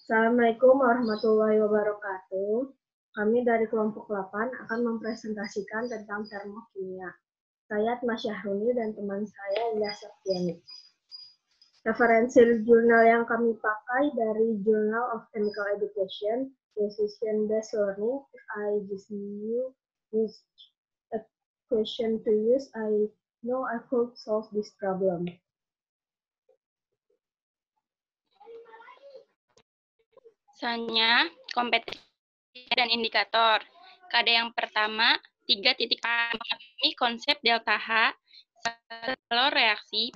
Assalamualaikum warahmatullahi wabarakatuh. Kami dari kelompok 8 akan mempresentasikan tentang termokimia. Saya Atma Syahruni dan teman saya Indah Septiani. Referensi jurnal yang kami pakai dari Journal of Chemical Education, Decision-Based Learning. If I just use a question to use, I know I could solve this problem. Selanjutnya, kompetensi dan indikator. Kada yang pertama, 3.A memahami konsep delta H kalau reaksi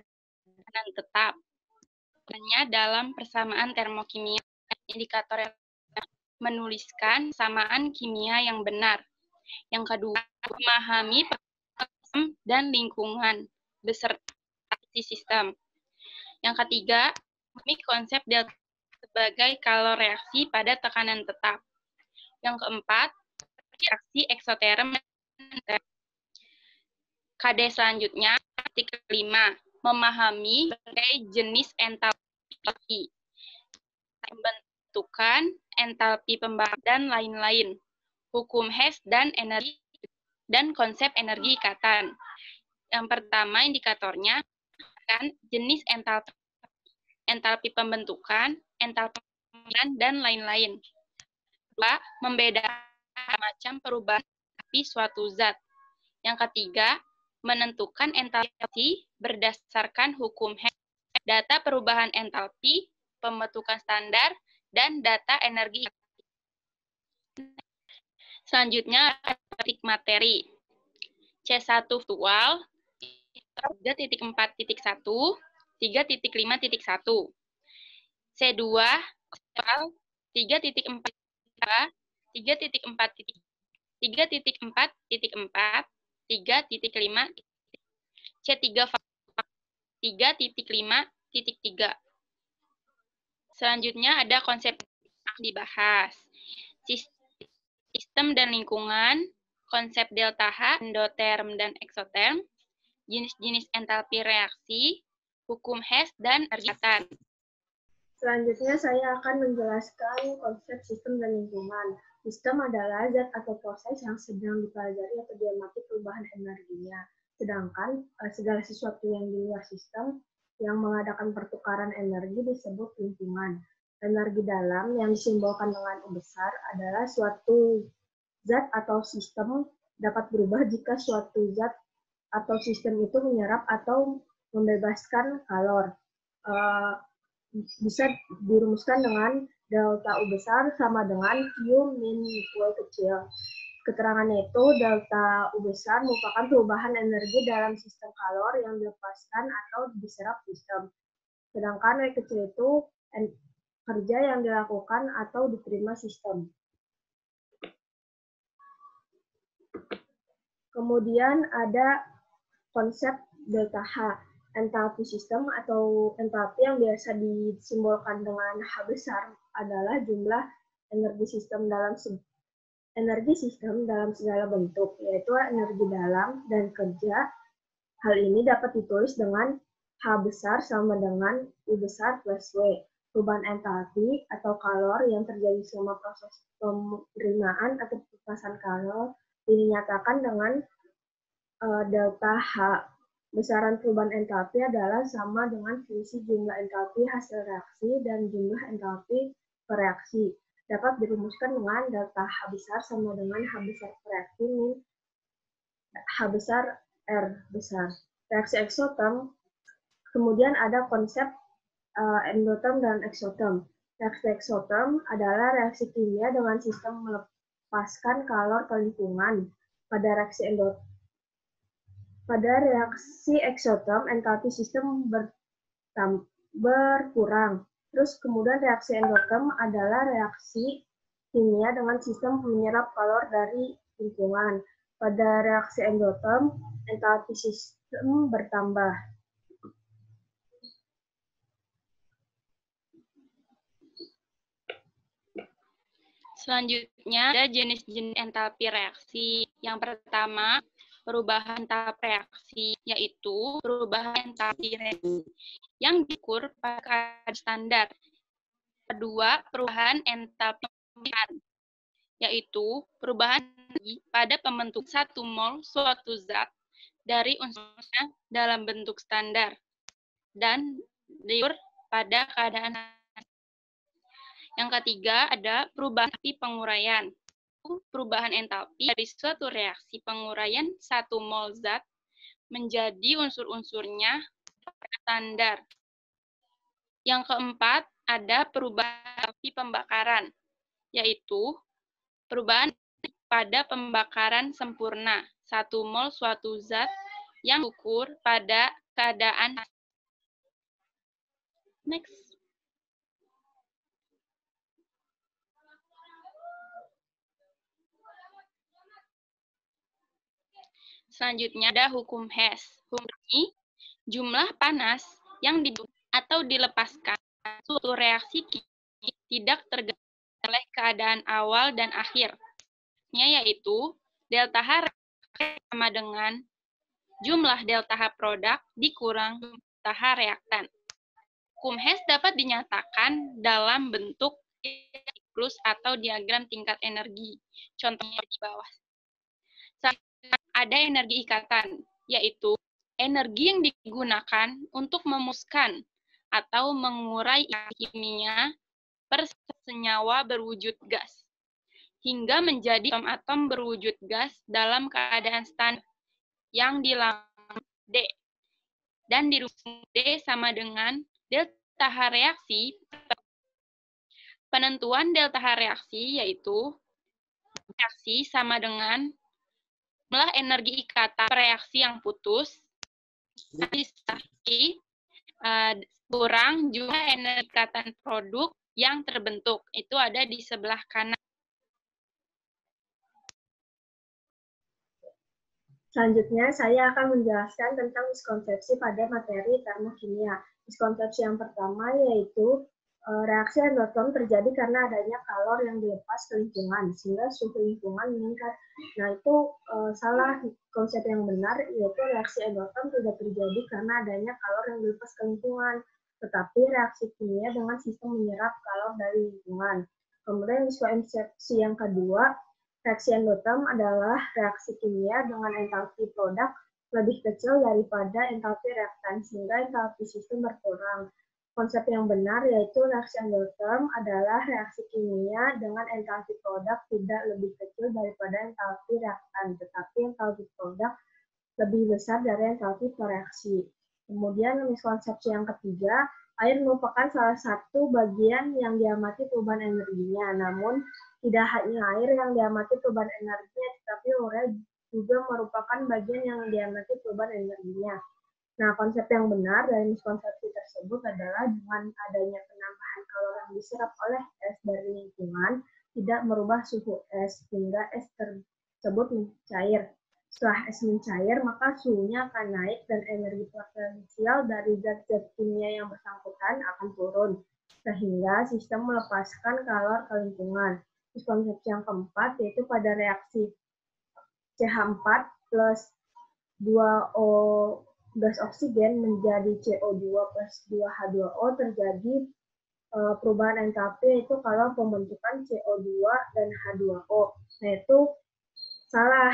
dan tetap. Hanya dalam persamaan termokimia, indikator yang menuliskan samaan kimia yang benar. Yang kedua, memahami sistem dan lingkungan beserta sistem. Yang ketiga, memahami konsep delta sebagai kalau reaksi pada tekanan tetap. Yang keempat, reaksi eksoterm. KD selanjutnya, titik 5, memahami berbagai jenis entalpi, pembentukan, entalpi pembakaran, dan lain-lain, hukum Hess dan energi dan konsep energi ikatan. Yang pertama, indikatornya kan jenis entalpi pembentukan, entalpi pembakaran, dan lain-lain. Kedua, membedakan macam perubahan entalpi suatu zat. Yang ketiga, menentukan entalpi berdasarkan hukum Hess, data perubahan entalpi, pembentukan standar, dan data energi. Selanjutnya, titik materi. C1 virtual, 3.4.1, 3.5.1. C2 virtual, 3.4, 3.4.4, 3.5, C3 3.5.3. Selanjutnya ada konsep yang dibahas. Sistem dan lingkungan, konsep delta H, endoterm dan eksoterm, jenis-jenis entalpi reaksi, hukum Hess, dan energi. Selanjutnya saya akan menjelaskan konsep sistem dan lingkungan. Sistem adalah zat atau proses yang sedang dipelajari atau diamati perubahan energinya. Sedangkan segala sesuatu yang di luar sistem yang mengadakan pertukaran energi disebut lingkungan. Energi dalam yang disimbolkan dengan U besar adalah suatu zat atau sistem dapat berubah jika suatu zat atau sistem itu menyerap atau membebaskan kalor. Bisa dirumuskan dengan delta U besar sama dengan Q min U kecil. Keterangannya itu delta U besar merupakan perubahan energi dalam sistem kalor yang dilepaskan atau diserap sistem. Sedangkan W kecil itu kerja yang dilakukan atau diterima sistem. Kemudian ada konsep delta H. Entalpi sistem atau entalpi yang biasa disimbolkan dengan H besar adalah jumlah energi sistem dalam segala bentuk, yaitu energi dalam dan kerja. Hal ini dapat ditulis dengan H besar sama dengan U besar plus W. Perubahan entalpi atau kalor yang terjadi selama proses penerimaan atau pelepasan kalor dinyatakan dengan delta H. Besaran perubahan entalpi adalah sama dengan fungsi jumlah entalpi hasil reaksi dan jumlah entalpi pereaksi. Dapat dirumuskan dengan delta H besar sama dengan H besar pereaksi min H besar R besar. Reaksi eksoterm, kemudian ada konsep endoterm dan eksoterm. Reaksi eksoterm adalah reaksi kimia dengan sistem melepaskan kalor ke lingkungan. Pada reaksi eksoterm, entalpi sistem berkurang. Terus kemudian reaksi endoterm adalah reaksi kimia dengan sistem menyerap kalor dari lingkungan. Pada reaksi endoterm, entalpi sistem bertambah. Selanjutnya ada jenis-jenis entalpi reaksi. Yang pertama, perubahan tahap reaksi, yaitu perubahan entalpi reaksi yang diukur pada kadar standar. Kedua, perubahan entalpi pembentukan, yaitu perubahan energi pada pembentuk 1 mol suatu zat dari unsurnya dalam bentuk standar dan diukur pada keadaan. Yang ketiga ada perubahan entalpi penguraian. Perubahan entalpi dari suatu reaksi penguraian 1 mol zat menjadi unsur-unsurnya standar. Yang keempat ada perubahan entalpi pembakaran, yaitu perubahan pada pembakaran sempurna 1 mol suatu zat yang diukur pada keadaan. Next. Selanjutnya ada hukum Hess. Hukum ini jumlah panas yang dibuat atau dilepaskan suatu reaksi kimia tidak tergantung oleh keadaan awal dan akhir. Yaitu delta H sama dengan jumlah delta H produk dikurang delta H reaktan. Hukum Hess dapat dinyatakan dalam bentuk siklus atau diagram tingkat energi. Contohnya di bawah. Ada energi ikatan, yaitu energi yang digunakan untuk memuskan atau mengurai kimia per senyawa berwujud gas, hingga menjadi atom-atom berwujud gas dalam keadaan standar yang dilambang D. Dan dirumuskan D sama dengan delta H reaksi. Penentuan delta H reaksi yaitu reaksi sama dengan jumlah energi ikatan reaksi yang putus kurang jumlah energi ikatan produk yang terbentuk. Itu ada di sebelah kanan. Selanjutnya, saya akan menjelaskan tentang miskonsepsi pada materi termokimia. Miskonsepsi yang pertama yaitu reaksi endotherm terjadi karena adanya kalor yang dilepas ke lingkungan, sehingga suhu lingkungan meningkat. Nah, itu salah. Konsep yang benar yaitu reaksi endotherm tidak terjadi karena adanya kalor yang dilepas ke lingkungan, tetapi reaksi kimia dengan sistem menyerap kalor dari lingkungan. Kemudian miskonsepsi yang kedua, reaksi endotherm adalah reaksi kimia dengan entalpi produk lebih kecil daripada entalpi reaktan, sehingga entalpi sistem berkurang. Konsep yang benar yaitu reaksi endotherm adalah reaksi kimia dengan entalpi produk tidak lebih kecil daripada entalpi reaktan, tetapi entalpi produk lebih besar dari entalpi reaksi. Kemudian miskonsepsi yang ketiga, air merupakan salah satu bagian yang diamati perubahan energinya, namun tidak hanya air yang diamati perubahan energinya, tetapi urea juga merupakan bagian yang diamati perubahan energinya. Nah, konsep yang benar dari miskonsepsi tersebut adalah dengan adanya penambahan kalor yang diserap oleh es dari lingkungan, tidak merubah suhu es, sehingga es tersebut mencair. Setelah es mencair, maka suhunya akan naik dan energi potensial dari zat-zat kimia yang bersangkutan akan turun, sehingga sistem melepaskan kalor ke lingkungan. Miskonsepsi yang keempat yaitu pada reaksi CH4 plus 2O gas oksigen menjadi CO2 plus 2H2O terjadi perubahan entalpi yaitu kalau pembentukan CO2 dan H2O. Nah, itu salah.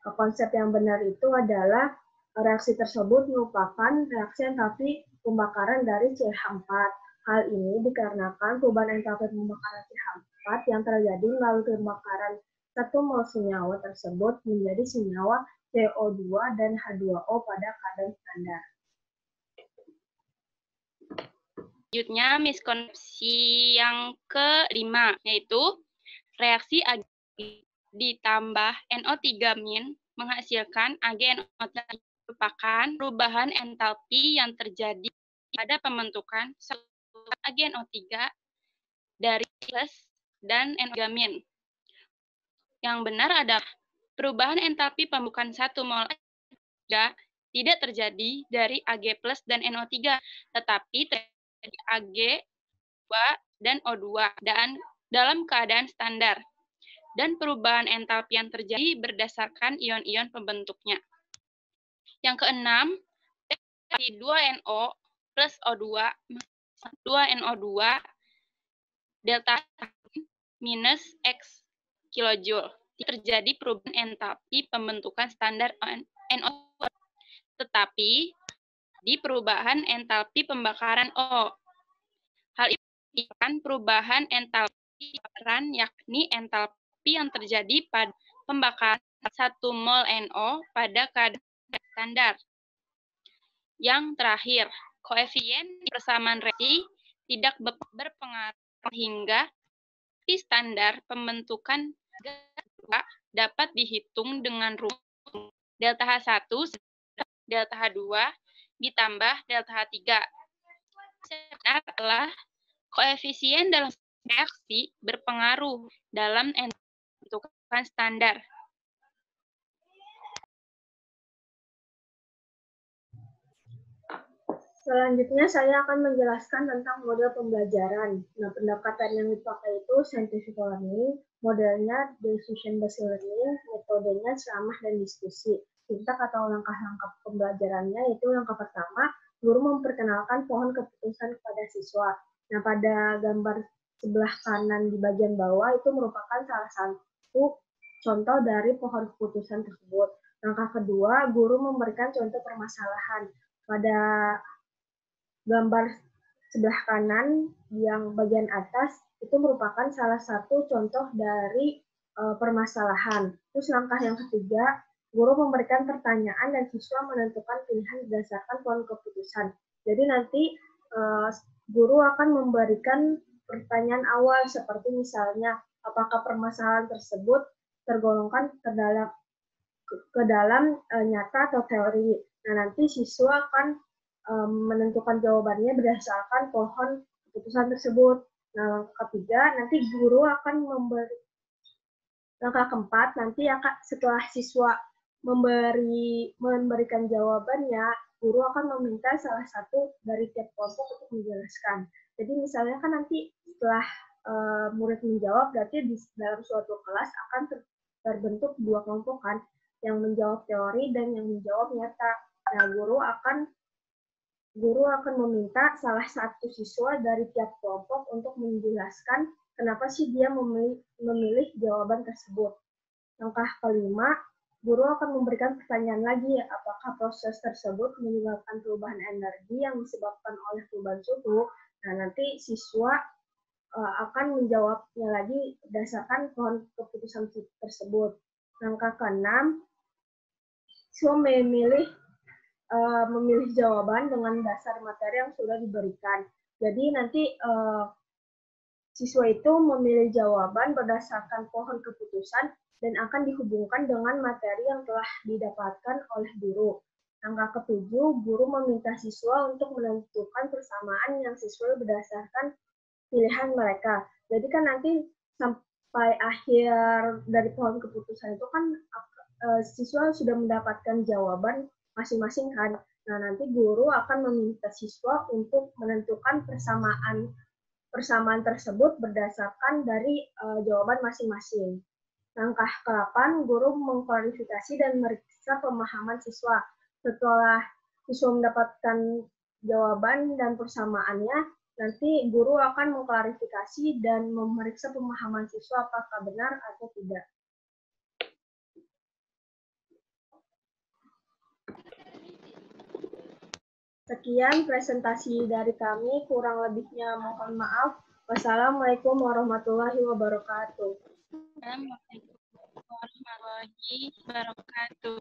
Konsep yang benar itu adalah reaksi tersebut merupakan reaksi entalpi pembakaran dari CH4. Hal ini dikarenakan perubahan entalpi pembakaran CH4 yang terjadi melalui pembakaran 1 mol senyawa tersebut menjadi senyawa CO2 dan H2O pada keadaan standar. Selanjutnya, miskonsepsi yang kelima, yaitu reaksi Ag ditambah NO3- menghasilkan AgNO3 merupakan perubahan entalpi yang terjadi pada pembentukan AgNO3 dari plus dan NO3-. Yang benar adalah perubahan entalpi pembukaan 1 mol Ag tidak terjadi dari Ag plus dan NO3, tetapi terjadi Ag2 dan O2 dan dalam keadaan standar. Dan perubahan entalpi yang terjadi berdasarkan ion-ion pembentuknya. Yang keenam, 2NO plus O2, 2NO2 delta minus X kilojoule. Terjadi perubahan entalpi pembentukan standar NO2, tetapi di perubahan entalpi pembakaran O. Hal ini menyebabkan perubahan entalpi pembakaran, yakni entalpi yang terjadi pada pembakaran 1 mol NO pada kadar standar. Yang terakhir, koefisien persamaan reaksi tidak berpengaruh hingga standar pembentukan gas dapat dihitung dengan rumus delta H1 delta H2 ditambah delta H3. Sebenarnya adalah koefisien dalam reaksi berpengaruh dalam pembentukan standar. Selanjutnya saya akan menjelaskan tentang model pembelajaran. Nah, pendekatan yang dipakai itu scientific learning, modelnya decision based learning, metodenya ceramah dan diskusi. Kita atau langkah-langkah pembelajarannya yaitu langkah pertama, guru memperkenalkan pohon keputusan kepada siswa. Nah, pada gambar sebelah kanan di bagian bawah itu merupakan salah satu contoh dari pohon keputusan tersebut. Langkah kedua, guru memberikan contoh permasalahan. Pada gambar sebelah kanan yang bagian atas itu merupakan salah satu contoh dari permasalahan. Terus langkah yang ketiga, guru memberikan pertanyaan dan siswa menentukan pilihan berdasarkan pohon keputusan. Jadi nanti guru akan memberikan pertanyaan awal seperti misalnya apakah permasalahan tersebut tergolongkan ke dalam nyata atau teori. Nah, nanti siswa akan menentukan jawabannya berdasarkan pohon keputusan tersebut. Nah, langkah ketiga, nanti guru akan langkah keempat, nanti setelah siswa memberikan jawabannya, guru akan meminta salah satu dari tiap kelompok untuk menjelaskan. Jadi misalnya kan nanti setelah murid menjawab, berarti di dalam suatu kelas akan terbentuk dua kelompok kan, yang menjawab teori dan yang menjawab nyata. Nah, guru akan meminta salah satu siswa dari tiap kelompok untuk menjelaskan kenapa sih dia memilih jawaban tersebut. Langkah kelima, guru akan memberikan pertanyaan lagi, apakah proses tersebut menyebabkan perubahan energi yang disebabkan oleh perubahan suhu. Nah, nanti siswa akan menjawabnya lagi berdasarkan pohon keputusan tersebut. Langkah keenam, siswa memilih jawaban dengan dasar materi yang sudah diberikan. Jadi nanti siswa itu memilih jawaban berdasarkan pohon keputusan dan akan dihubungkan dengan materi yang telah didapatkan oleh guru. Langkah ketujuh, guru meminta siswa untuk menentukan persamaan yang sesuai berdasarkan pilihan mereka. Jadi kan nanti sampai akhir dari pohon keputusan itu kan siswa sudah mendapatkan jawaban masing-masing kan. Nah, nanti guru akan meminta siswa untuk menentukan persamaan tersebut berdasarkan dari jawaban masing-masing. Langkah ke-8, guru mengklarifikasi dan meriksa pemahaman siswa. Setelah siswa mendapatkan jawaban dan persamaannya, nanti guru akan mengklarifikasi dan memeriksa pemahaman siswa apakah benar atau tidak. Sekian presentasi dari kami, kurang lebihnya mohon maaf. Wassalamualaikum warahmatullahi wabarakatuh. Assalamualaikum warahmatullahi wabarakatuh.